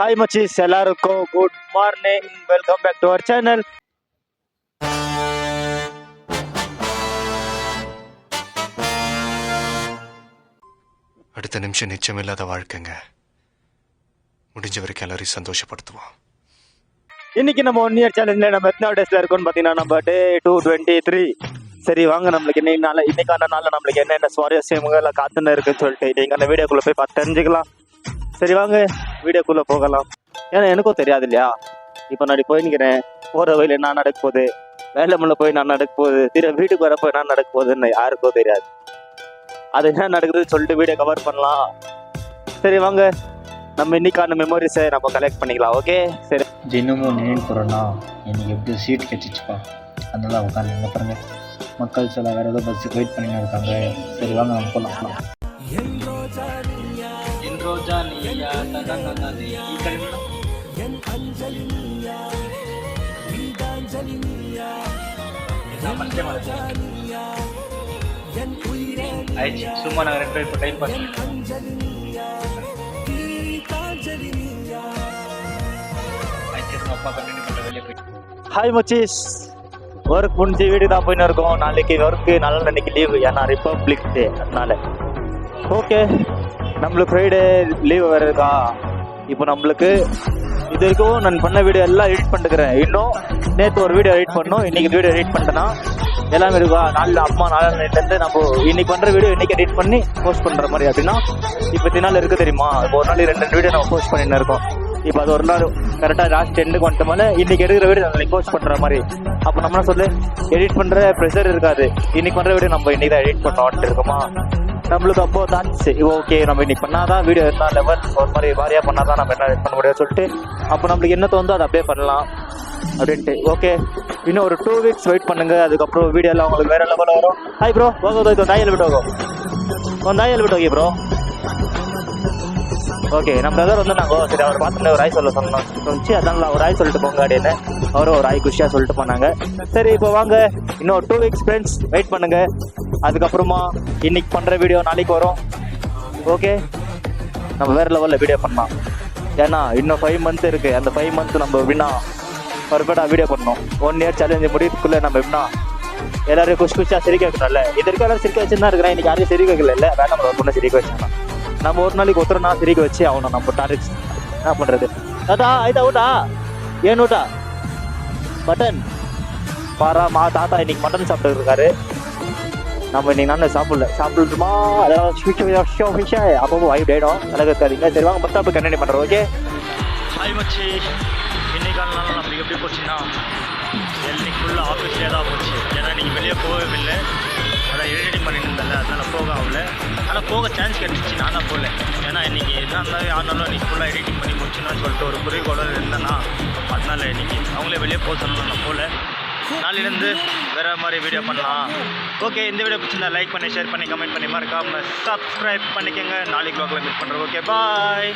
Hi Machis, எல்லாருக்கும் good morning. Welcome back to our channel. அடுத்த நிமிஷம் நிச்சயமில்லாத வாழ்க்கைங்க. முடிஞ்ச வரைக்கும் எல்லாரையும் சந்தோஷப்படுத்துவோம். இன்னைக்கு நம்ம 1 இயர் சேலஞ்சில் நம்ம எத்தனை டேஸ்ல இருக்கோம்னு பார்த்தீங்கன்னா நம்ம டே 223. சரி வாங்க, நம்மளுக்கு இன்னைக்கான நாளில் நம்மளுக்கு என்னென்ன சுவாரஸ்யங்கள் காத்துன்னு இருக்குன்னு சொல்லிட்டு நீங்கள் அந்த வீடியோக்குள்ளே போய் பார்த்து தெரிஞ்சுக்கலாம். சரி வாங்க வீடியோக்குள்ளே போகலாம். ஏன்னா எனக்கும் தெரியாது இல்லையா, இப்போ நான் போயின்னுக்கிறேன், போகிற வழியில் என்ன நடக்க போகுது, வேலை முள்ள போய் நான் நடக்க போகுது, வீட்டுக்கு வரப்போ என்ன நடக்க போகுதுன்னு யாருக்கும் தெரியாது. அது என்ன நடக்குதுன்னு சொல்லிட்டு வீடியோ கவர் பண்ணலாம். சரி வாங்க, நம்ம இன்னைக்கான மெமரிஸை நம்ம கலெக்ட் பண்ணிக்கலாம். ஓகே சரி. தினமும் நினைவு போகிறோன்னா எனக்கு எப்படி சீட் கிடச்சிச்சுப்பா, அதனால உட்காந்து எங்கே பாருங்க மக்கள் சில வேறு ஏதோ பஸ்ஸுக்கு வெயிட் பண்ணின்னு இருக்காங்க. சரி வாங்க நம்ம போகலாம். சும்மா நான் 2 பேர் இப்போ டைம் பாஸ் அப்பா கண்டினியூ பண்ண வெளியே போய். ஹாய் மச்சீஸ், ஒர்க் முடிஞ்சு வீடு தான் போயின்னு இருக்கோம். நாளைக்கு ஒர்க்கு, நாளைக்கு லீவு, ஏன்னா ரிப்பப்ளிக் டே. அதனால ஓகே, நம்மளுக்கு ஃப்ரைடே லீவு வேறு இருக்கா. இப்போ நம்மளுக்கு இது வரைக்கும் நான் பண்ண வீடியோ எல்லாம் எடிட் பண்ணிட்டுக்கிறேன். இன்னும் நேற்று ஒரு வீடியோ எடிட் பண்ணோம், இன்னைக்கு வீடியோ எடிட் பண்ணிட்டேன்னா எல்லாமே இருக்கா. நாளிலேருந்து நம்ம இன்னைக்கு பண்ணுற வீடியோ இன்னைக்கு எடிட் பண்ணி போஸ்ட் பண்ணுற மாதிரி. அப்படின்னா இப்போ நாள் இருக்குது தெரியுமா, ஒரு நாளைக்கு 2 வீடியோ நம்ம போஸ்ட் பண்ணின்னு இருக்கோம். இப்போ அது ஒரு நாள் கரெக்டாக லாஸ்ட் 10க்கு வந்துட்டு மேலே இன்னைக்கு எடுக்கிற வீடியோ நாளைக்கு போஸ்ட் பண்ணுற மாதிரி. அப்போ நம்ம சொல்லு எடிட் பண்ணுற ப்ரெஷர் இருக்காது. இன்னைக்கு பண்ணுற வீடியோ நம்ம இன்னைக்கு தான் எடிட் பண்ணோன்ட்டு இருக்கோமா. நம்மளுக்கு அப்போ தான்ச்சு ஓகே, நம்ம இன்னைக்கு பண்ணாதான் வீடியோ என்ன லெவல் ஒரு மாதிரி வாரியாக பண்ணாதான் நம்ம என்ன எடிட் பண்ண முடியும் சொல்லிட்டு அப்போ நம்மளுக்கு என்ன தோணுதோ அதை அப்படியே பண்ணலாம் அப்படின்ட்டு. ஓகே, இன்னும் ஒரு 2 வீக்ஸ் வெயிட் பண்ணுங்க, அதுக்கப்புறம் வீடியோ எல்லாம் உங்களுக்கு வேற லெவலில் வரும். ஹாய் ப்ரோ, ಹೋಗೋದು தாயில் விட்டு ಹೋಗೋ ಒಂದು தாயில் விட்டு ಹೋಗಿ ப்ரோ. ஓகே, நம்ம பிரதர் வந்து நாங்கள் சரி அவர் பார்த்துட்டு ஒரு ஆய் சொன்னிச்சு, அதனால ஒரு ஆய் சொல்லிட்டு போங்க அப்படின்னு அவரும் ஒரு ஆய் குஷியாக சொல்லிட்டு போனாங்க. சரி இப்போ வாங்க, இன்னும் 2 வீக்ஸ் ஃப்ரெண்ட்ஸ் வெயிட் பண்ணுங்க, அதுக்கப்புறமா இன்னைக்கு பண்ணுற வீடியோ நாளைக்கு வரும். ஓகே, நம்ம வேறு லெவலில் வீடியோ பண்ணலாம். ஏன்னா இன்னும் 5 மந்த் இருக்குது. அந்த 5 மந்த் நம்ம எப்படின்னா பர்ஃபெக்டாக வீடியோ பண்ணோம். 1 இயர் சேலஞ்சு முடியறதுக்குள்ளே நம்ம எப்படின்னா எல்லாரும் குஷியாக சிரிக்க வைக்கணும்ல. இது வரைக்கும் எல்லாரும் சிரிக்க வச்சுன்னு இருக்கிறேன், இன்னைக்கு யாரையும் சிரிக்க வைக்கல. இல்லை வேணா நம்ம ஒரு பொண்ணை சிரிக்க வச்சுக்கலாம். நம்ம ஒரு நாளைக்கு ஒருத்தர் சிரிக்க வச்சு அவனை நம்ம டார்கெட் என்ன பண்ணுறது. தாத்தா ஆயிட்டா ஊட்டா, ஏன் ஊட்டா மட்டன் பாரா தாத்தா இன்னைக்கு மட்டன் சாப்பிட்டு இருக்காரு. நம்ம இன்னைக்கு நான் சாப்பிடணுமா அப்போ வாய்ப்பு ஆகிடும், அழகாக இருக்காதிங்க. சரி வாங்க பஸ் ஸ்டாப்பு கண்டினியூ பண்ணுறோம். ஓகே ஹாய் மச்சி, இன்னைக்கான நாள் நம்மளுக்கு எப்படி போச்சுன்னா இன்னைக்கு ஃபுல்லாக ஆஃபீஸ்லேயே தான் போச்சு. ஏன்னா இன்னைக்கு வெளியே போகவே இல்லை, அதான் எடிட்டிங் பண்ணிட்டு இருந்தேன், அதனால போக ஆகல. ஆனால் போக சான்ஸ் கிடைச்சிச்சு, நான் தான் போகல. ஏன்னா இன்னைக்கு என்ன இருந்தாலும் ஆனாலும் இன்னைக்கு ஃபுல்லாக எடிட்டிங் பண்ணி முடிச்சுன்னு சொல்லிட்டு ஒரு குறிக்கோட இருந்தேன்னா அதனால இன்னைக்கு அவங்களே வெளியே போக சொல்லணும், நான் போகல. நாளிலேருந்து வேறு மாதிரி வீடியோ பண்ணலாம். ஓகே, இந்த வீடியோ பிடிச்சிருந்தா லைக் பண்ணி ஷேர் பண்ணி கமெண்ட் பண்ணி மறக்காமல் சப்ஸ்கிரைப் பண்ணிக்கோங்க. நாளைக்கு வ்ளாகில் மீட் பண்ணுறோம். Okay bye.